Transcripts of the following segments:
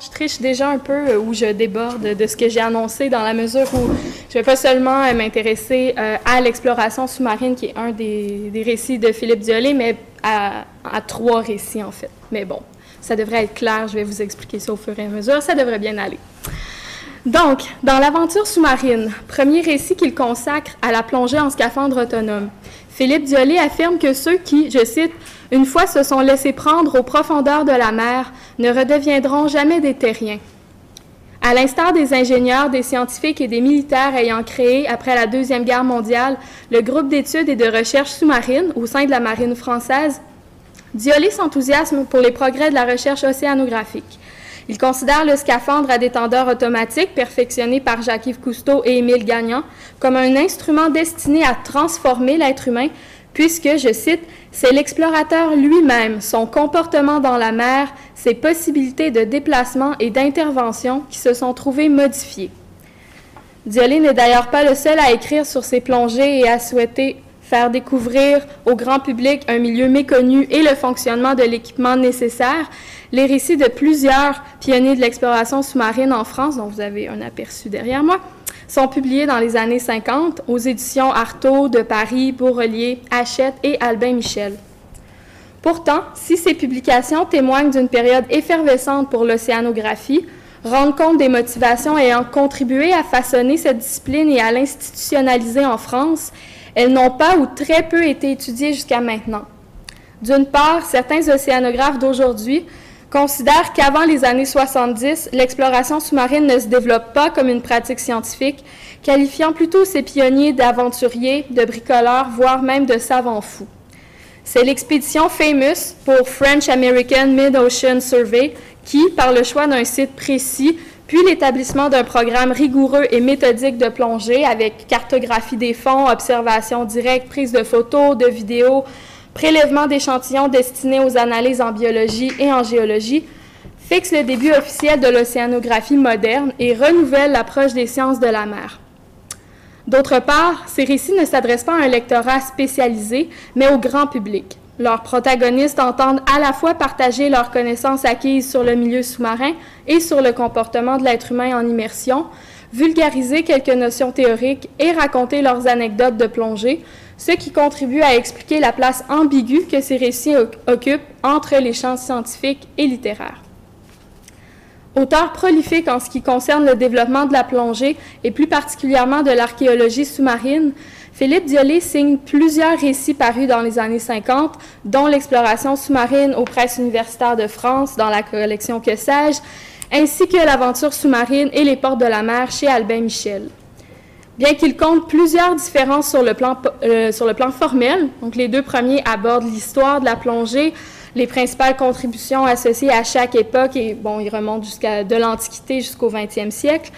je triche déjà un peu ou je déborde de ce que j'ai annoncé dans la mesure où je ne vais pas seulement m'intéresser à l'exploration sous-marine, qui est un des récits de Philippe Diolé, mais à 3 récits, en fait. Mais bon, ça devrait être clair, je vais vous expliquer ça au fur et à mesure, ça devrait bien aller. Donc, dans l'aventure sous-marine, premier récit qu'il consacre à la plongée en scaphandre autonome, Philippe Diolé affirme que ceux qui, je cite, « une fois se sont laissés prendre aux profondeurs de la mer, ne redeviendront jamais des terriens ». À l'instar des ingénieurs, des scientifiques et des militaires ayant créé, après la Deuxième Guerre mondiale, le groupe d'études et de recherche sous-marine au sein de la marine française, Diolé s'enthousiasme pour les progrès de la recherche océanographique. Il considère le scaphandre à détendeur automatique, perfectionné par Jacques-Yves Cousteau et Émile Gagnan, comme un instrument destiné à transformer l'être humain, puisque, je cite, « c'est l'explorateur lui-même, son comportement dans la mer, ses possibilités de déplacement et d'intervention qui se sont trouvées modifiées. » Diolé n'est d'ailleurs pas le seul à écrire sur ses plongées et à souhaiter faire découvrir au grand public un milieu méconnu et le fonctionnement de l'équipement nécessaire. Les récits de plusieurs pionniers de l'exploration sous-marine en France, dont vous avez un aperçu derrière moi, sont publiés dans les années 50 aux éditions Artaud de Paris, Beaurelier, Hachette et Albin Michel. Pourtant, si ces publications témoignent d'une période effervescente pour l'océanographie, rendent compte des motivations ayant contribué à façonner cette discipline et à l'institutionnaliser en France, elles n'ont pas ou très peu été étudiées jusqu'à maintenant. D'une part, certains océanographes d'aujourd'hui considèrent qu'avant les années 70, l'exploration sous-marine ne se développe pas comme une pratique scientifique, qualifiant plutôt ces pionniers d'aventuriers, de bricoleurs, voire même de savants fous. C'est l'expédition Famous pour French American Mid-Ocean Survey qui, par le choix d'un site précis, puis l'établissement d'un programme rigoureux et méthodique de plongée avec cartographie des fonds, observation directe, prise de photos, de vidéos, prélèvement d'échantillons destinés aux analyses en biologie et en géologie, fixe le début officiel de l'océanographie moderne et renouvelle l'approche des sciences de la mer. D'autre part, ces récits ne s'adressent pas à un lectorat spécialisé, mais au grand public. Leurs protagonistes entendent à la fois partager leurs connaissances acquises sur le milieu sous-marin et sur le comportement de l'être humain en immersion, vulgariser quelques notions théoriques et raconter leurs anecdotes de plongée, ce qui contribue à expliquer la place ambiguë que ces récits occupent entre les champs scientifiques et littéraires. Auteur prolifique en ce qui concerne le développement de la plongée et plus particulièrement de l'archéologie sous-marine, Philippe Diolé signe plusieurs récits parus dans les années 50, dont l'exploration sous-marine aux presses universitaires de France dans la collection Que sais-je, ainsi que l'aventure sous-marine et les portes de la mer chez Albin Michel. Bien qu'il compte plusieurs différences sur le plan formel, donc les 2 premiers abordent l'histoire de la plongée, les principales contributions associées à chaque époque, et bon, ils remontent de l'Antiquité jusqu'au 20e siècle,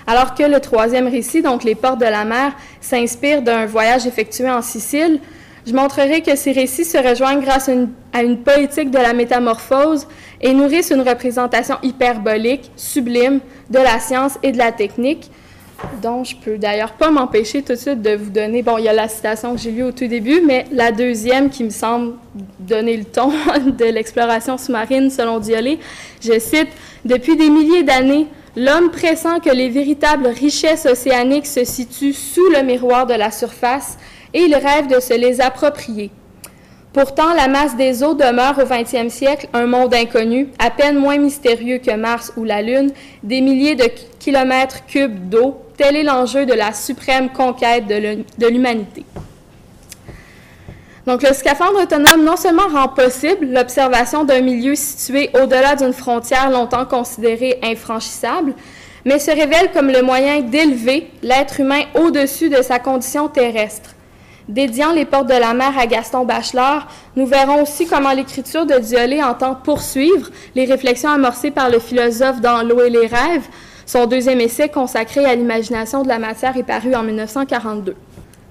alors que le 3e récit, donc les portes de la mer, s'inspire d'un voyage effectué en Sicile. Je montrerai que ces récits se rejoignent grâce à une poétique de la métamorphose et nourrissent une représentation hyperbolique, sublime, de la science et de la technique, dont je peux d'ailleurs pas m'empêcher tout de suite de vous donner, bon, il y a la citation que j'ai lue au tout début, mais la deuxième qui me semble donner le ton de l'exploration sous-marine selon Diolé, je cite, « Depuis des milliers d'années, l'homme pressent que les véritables richesses océaniques se situent sous le miroir de la surface et il rêve de se les approprier. Pourtant, la masse des eaux demeure au 20e siècle un monde inconnu, à peine moins mystérieux que Mars ou la Lune, des milliers de kilomètres cubes d'eau. Tel est l'enjeu de la suprême conquête de l'humanité. » Donc, le scaphandre autonome non seulement rend possible l'observation d'un milieu situé au-delà d'une frontière longtemps considérée infranchissable, mais se révèle comme le moyen d'élever l'être humain au-dessus de sa condition terrestre. Dédiant les portes de la mer à Gaston Bachelard, nous verrons aussi comment l'écriture de Diolé entend poursuivre les réflexions amorcées par le philosophe dans L'eau et les rêves. Son 2e essai consacré à l'imagination de la matière est paru en 1942.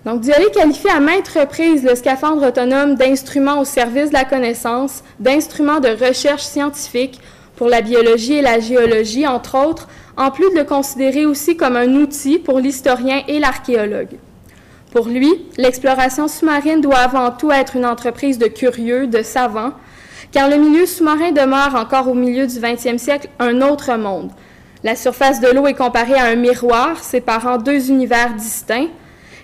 Donc, Diolé qualifie à maintes reprises le scaphandre autonome d'instrument au service de la connaissance, d'instrument de recherche scientifique pour la biologie et la géologie, entre autres, en plus de le considérer aussi comme un outil pour l'historien et l'archéologue. Pour lui, l'exploration sous-marine doit avant tout être une entreprise de curieux, de savants, car le milieu sous-marin demeure encore au milieu du 20e siècle un autre monde. La surface de l'eau est comparée à un miroir séparant deux univers distincts,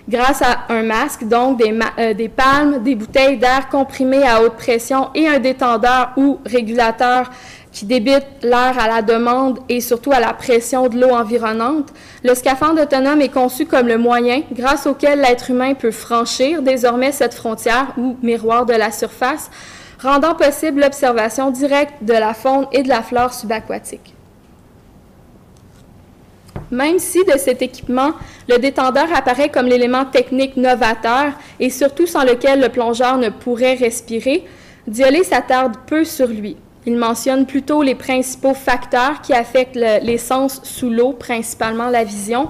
grâce à un masque, donc des palmes, des bouteilles d'air comprimé à haute pression et un détendeur ou régulateur qui débite l'air à la demande et surtout à la pression de l'eau environnante. Le scaphandre autonome est conçu comme le moyen grâce auquel l'être humain peut franchir désormais cette frontière ou miroir de la surface, rendant possible l'observation directe de la faune et de la flore subaquatique. Même si de cet équipement, le détendeur apparaît comme l'élément technique novateur et surtout sans lequel le plongeur ne pourrait respirer, Diolé s'attarde peu sur lui. Il mentionne plutôt les principaux facteurs qui affectent les sens sous l'eau, principalement la vision.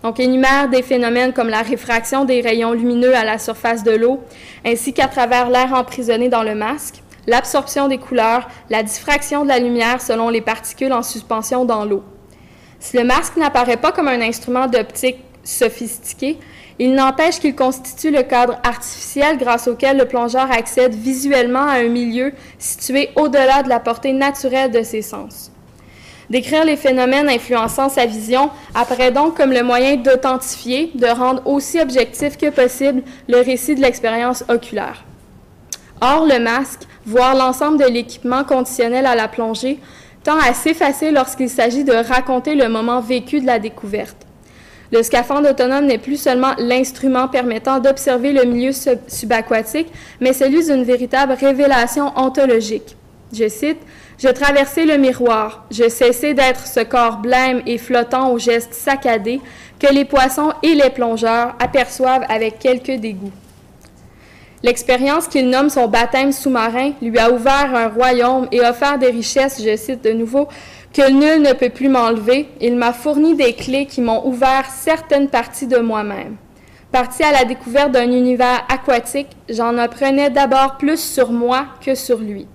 Donc, il énumère des phénomènes comme la réfraction des rayons lumineux à la surface de l'eau, ainsi qu'à travers l'air emprisonné dans le masque, l'absorption des couleurs, la diffraction de la lumière selon les particules en suspension dans l'eau. Si le masque n'apparaît pas comme un instrument d'optique sophistiqué, il n'empêche qu'il constitue le cadre artificiel grâce auquel le plongeur accède visuellement à un milieu situé au-delà de la portée naturelle de ses sens. Décrire les phénomènes influençant sa vision apparaît donc comme le moyen d'authentifier, de rendre aussi objectif que possible le récit de l'expérience oculaire. Or, le masque, voire l'ensemble de l'équipement conditionnel à la plongée, tend à s'effacer lorsqu'il s'agit de raconter le moment vécu de la découverte. Le scaphandre autonome n'est plus seulement l'instrument permettant d'observer le milieu subaquatique, mais celui d'une véritable révélation ontologique. Je cite, « Je traversai le miroir, je cessai d'être ce corps blême et flottant aux gestes saccadés que les poissons et les plongeurs aperçoivent avec quelque dégoût. » L'expérience qu'il nomme son baptême sous-marin lui a ouvert un royaume et offert des richesses, je cite de nouveau, que nul ne peut plus m'enlever. Il m'a fourni des clés qui m'ont ouvert certaines parties de moi-même. Parti à la découverte d'un univers aquatique, j'en apprenais d'abord plus sur moi que sur lui.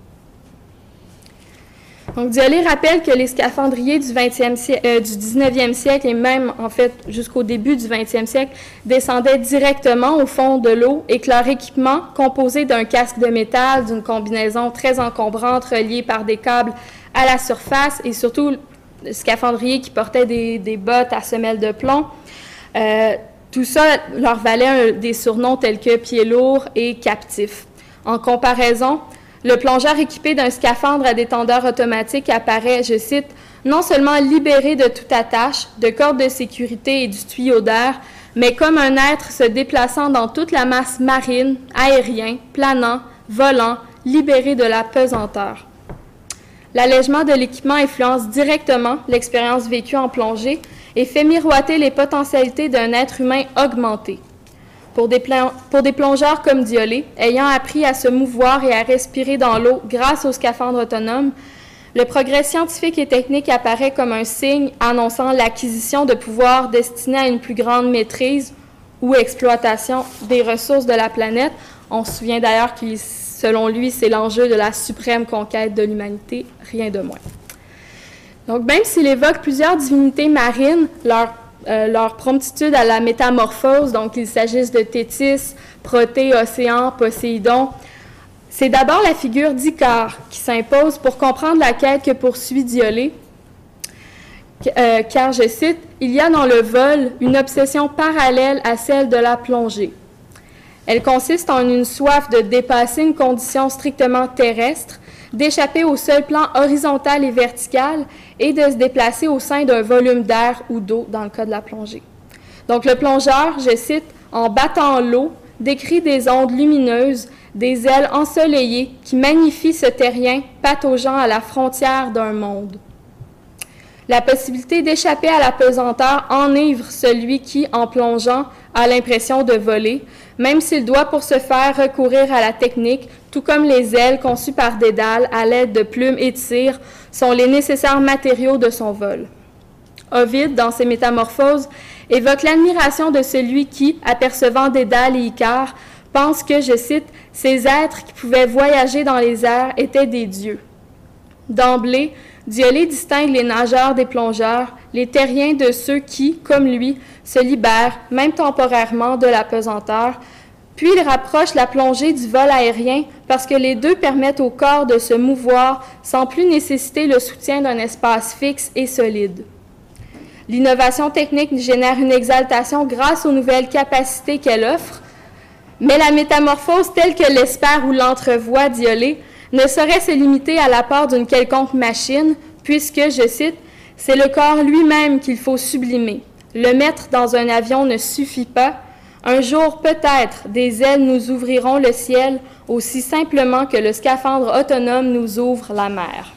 Donc, Diolé rappelle que les scaphandriers du 19e siècle et même, en fait, jusqu'au début du 20e siècle, descendaient directement au fond de l'eau et que leur équipement, composé d'un casque de métal, d'une combinaison très encombrante reliée par des câbles à la surface et surtout le scaphandrier qui portait des bottes à semelles de plomb, tout ça leur valait des surnoms tels que pieds lourds et captifs. En comparaison, le plongeur équipé d'un scaphandre à détendeur automatique apparaît, je cite, « non seulement libéré de toute attache, de corde de sécurité et du tuyau d'air, mais comme un être se déplaçant dans toute la masse marine, aérien, planant, volant, libéré de la pesanteur. » L'allègement de l'équipement influence directement l'expérience vécue en plongée et fait miroiter les potentialités d'un être humain augmenté. Pour des plongeurs comme Diolé, ayant appris à se mouvoir et à respirer dans l'eau grâce au scaphandre autonome, le progrès scientifique et technique apparaît comme un signe annonçant l'acquisition de pouvoirs destinés à une plus grande maîtrise ou exploitation des ressources de la planète. On se souvient d'ailleurs que, selon lui, c'est l'enjeu de la suprême conquête de l'humanité, rien de moins. Donc, même s'il évoque plusieurs divinités marines, leur promptitude à la métamorphose, donc qu'il s'agisse de Thétis, Protée, Océan, Poséidon, c'est d'abord la figure d'Icare qui s'impose pour comprendre la quête que poursuit Diolé, car, je cite, « il y a dans le vol une obsession parallèle à celle de la plongée. Elle consiste en une soif de dépasser une condition strictement terrestre, d'échapper au seul plan horizontal et vertical et de se déplacer au sein d'un volume d'air ou d'eau dans le cas de la plongée. » Donc, le plongeur, je cite, « en battant l'eau, décrit des ondes lumineuses, des ailes ensoleillées qui magnifient ce terrien pataugeant à la frontière d'un monde. » La possibilité d'échapper à la pesanteur enivre celui qui, en plongeant, a l'impression de voler, même s'il doit pour ce faire recourir à la technique, tout comme les ailes conçues par Dédale à l'aide de plumes et de cire sont les nécessaires matériaux de son vol. Ovide, dans ses Métamorphoses, évoque l'admiration de celui qui, apercevant Dédale et Icare, pense que, je cite, « ces êtres qui pouvaient voyager dans les airs étaient des dieux. » D'emblée, Diolé distingue les nageurs des plongeurs, les terriens de ceux qui, comme lui, se libèrent, même temporairement, de la pesanteur, Puis il rapproche la plongée du vol aérien parce que les deux permettent au corps de se mouvoir sans plus nécessiter le soutien d'un espace fixe et solide. L'innovation technique génère une exaltation grâce aux nouvelles capacités qu'elle offre, mais la métamorphose telle que l'espère ou l'entrevoit Diolé ne saurait se limiter à l'apport d'une quelconque machine, puisque, je cite, « c'est le corps lui-même qu'il faut sublimer. Le mettre dans un avion ne suffit pas. Un jour, peut-être, des ailes nous ouvriront le ciel aussi simplement que le scaphandre autonome nous ouvre la mer. »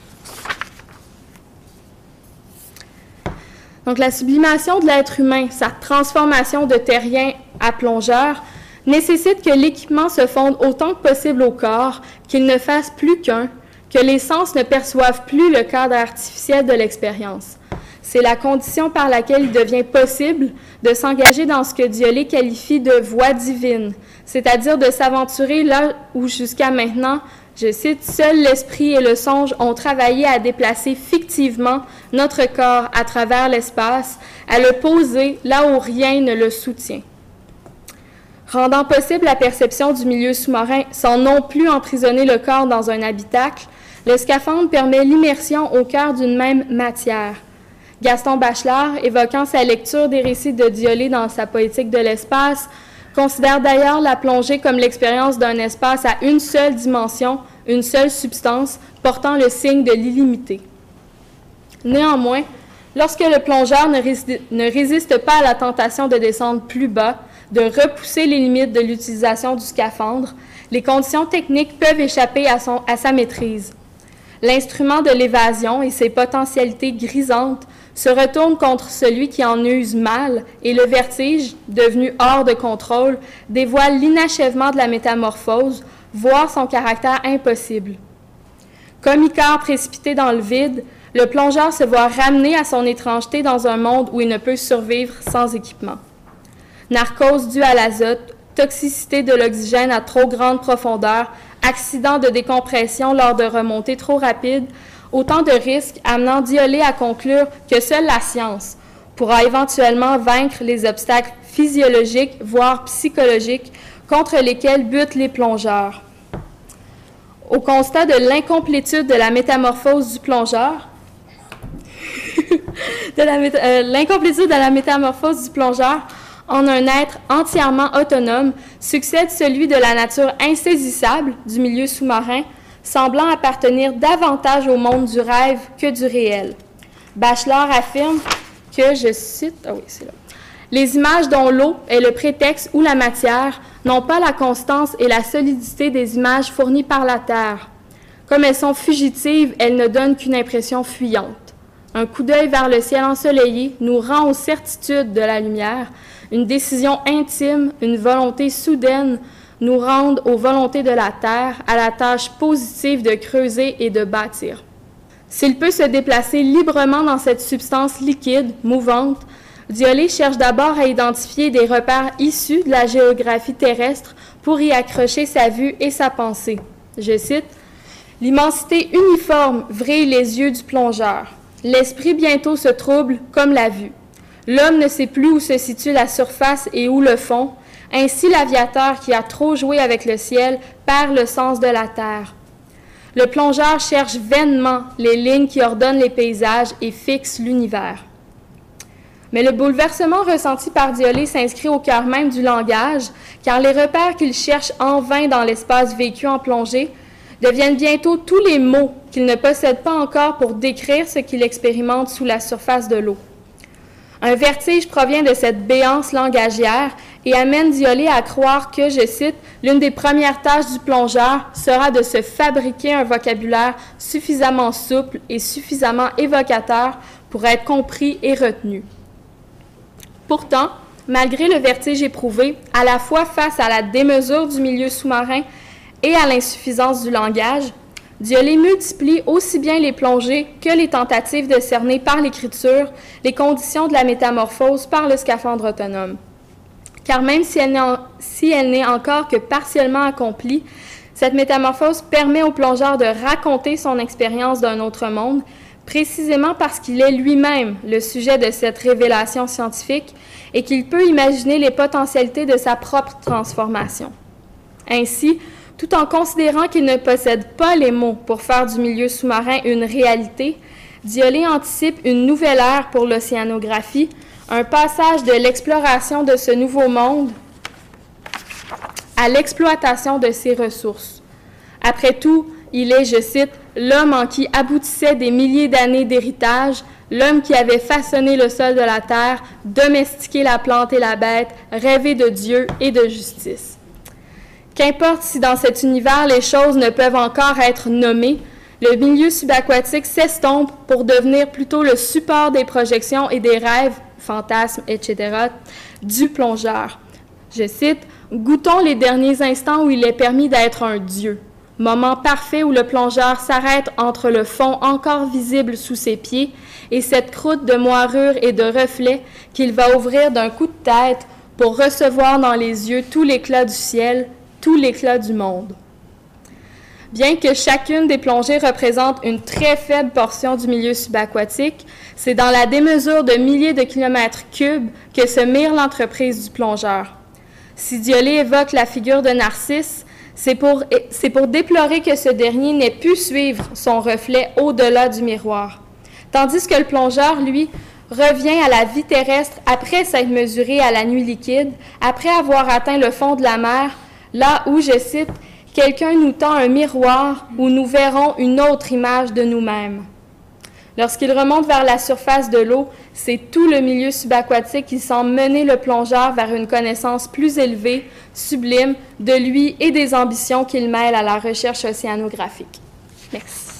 Donc, la sublimation de l'être humain, sa transformation de terrien à plongeur, nécessite que l'équipement se fonde autant que possible au corps, qu'il ne fasse plus qu'un, que les sens ne perçoivent plus le cadre artificiel de l'expérience. C'est la condition par laquelle il devient possible de s'engager dans ce que Diolé qualifie de voie divine, c'est-à-dire de s'aventurer là où jusqu'à maintenant, je cite, « seul l'esprit et le songe ont travaillé à déplacer fictivement notre corps à travers l'espace, à le poser là où rien ne le soutient. » Rendant possible la perception du milieu sous-marin sans non plus emprisonner le corps dans un habitacle, le scaphandre permet l'immersion au cœur d'une même matière. Gaston Bachelard, évoquant sa lecture des récits de Diolé dans sa Poétique de l'espace, considère d'ailleurs la plongée comme l'expérience d'un espace à une seule dimension, une seule substance, portant le signe de l'illimité. Néanmoins, lorsque le plongeur ne résiste pas à la tentation de descendre plus bas, de repousser les limites de l'utilisation du scaphandre, les conditions techniques peuvent échapper à sa maîtrise. L'instrument de l'évasion et ses potentialités grisantes se retournent contre celui qui en use mal et le vertige, devenu hors de contrôle, dévoile l'inachèvement de la métamorphose, voire son caractère impossible. Comme Icare précipité dans le vide, le plongeur se voit ramené à son étrangeté dans un monde où il ne peut survivre sans équipement. Narcose due à l'azote, toxicité de l'oxygène à trop grande profondeur, accident de décompression lors de remontées trop rapides, autant de risques amenant Diolé à conclure que seule la science pourra éventuellement vaincre les obstacles physiologiques, voire psychologiques, contre lesquels butent les plongeurs. Au constat de l'incomplétude de la métamorphose du plongeur, l'incomplétude de la métamorphose du plongeur en un être entièrement autonome succède celui de la nature insaisissable du milieu sous-marin, semblant appartenir davantage au monde du rêve que du réel. Bachelard affirme que, je cite, les images dont l'eau est le prétexte ou la matière n'ont pas la constance et la solidité des images fournies par la Terre. Comme elles sont fugitives, elles ne donnent qu'une impression fuyante. Un coup d'œil vers le ciel ensoleillé nous rend aux certitudes de la lumière. Une décision intime, une volonté soudaine nous rendent aux volontés de la Terre, à la tâche positive de creuser et de bâtir. S'il peut se déplacer librement dans cette substance liquide, mouvante, Diolé cherche d'abord à identifier des repères issus de la géographie terrestre pour y accrocher sa vue et sa pensée. Je cite, « L'immensité uniforme vrille les yeux du plongeur. L'esprit bientôt se trouble comme la vue. L'homme ne sait plus où se situe la surface et où le fond. Ainsi, l'aviateur qui a trop joué avec le ciel perd le sens de la terre. Le plongeur cherche vainement les lignes qui ordonnent les paysages et fixent l'univers. » Mais le bouleversement ressenti par Diolé s'inscrit au cœur même du langage, car les repères qu'il cherche en vain dans l'espace vécu en plongée deviennent bientôt tous les mots qu'il ne possède pas encore pour décrire ce qu'il expérimente sous la surface de l'eau. Un vertige provient de cette béance langagière et amène Diolé à croire que, je cite, « l'une des premières tâches du plongeur sera de se fabriquer un vocabulaire suffisamment souple et suffisamment évocateur pour être compris et retenu. » Pourtant, malgré le vertige éprouvé, à la fois face à la démesure du milieu sous-marin et à l'insuffisance du langage, Diolé multiplie aussi bien les plongées que les tentatives de cerner par l'écriture les conditions de la métamorphose par le scaphandre autonome. Car même si elle n'est encore que partiellement accomplie, cette métamorphose permet au plongeur de raconter son expérience d'un autre monde, précisément parce qu'il est lui-même le sujet de cette révélation scientifique et qu'il peut imaginer les potentialités de sa propre transformation. Ainsi, tout en considérant qu'il ne possède pas les mots pour faire du milieu sous-marin une réalité, Diolé anticipe une nouvelle ère pour l'océanographie, un passage de l'exploration de ce nouveau monde à l'exploitation de ses ressources. Après tout, il est, je cite, « l'homme en qui aboutissaient des milliers d'années d'héritage, l'homme qui avait façonné le sol de la terre, domestiqué la plante et la bête, rêvé de Dieu et de justice. » Qu'importe si dans cet univers les choses ne peuvent encore être nommées, le milieu subaquatique s'estompe pour devenir plutôt le support des projections et des rêves, fantasmes, etc., du plongeur. Je cite, « Goûtons les derniers instants où il est permis d'être un dieu. Moment parfait où le plongeur s'arrête entre le fond encore visible sous ses pieds et cette croûte de moirure et de reflets qu'il va ouvrir d'un coup de tête pour recevoir dans les yeux tout l'éclat du ciel, tout l'éclat du monde. » Bien que chacune des plongées représente une très faible portion du milieu subaquatique, c'est dans la démesure de milliers de kilomètres cubes que se mire l'entreprise du plongeur. Si Diolé évoque la figure de Narcisse, c'est pour déplorer que ce dernier n'ait pu suivre son reflet au-delà du miroir. Tandis que le plongeur, lui, revient à la vie terrestre après s'être mesuré à la nuit liquide, après avoir atteint le fond de la mer, là où, je cite, « quelqu'un nous tend un miroir où nous verrons une autre image de nous-mêmes ». Lorsqu'il remonte vers la surface de l'eau, c'est tout le milieu subaquatique qui semble mener le plongeur vers une connaissance plus élevée, sublime, de lui et des ambitions qu'il mêle à la recherche océanographique. Merci.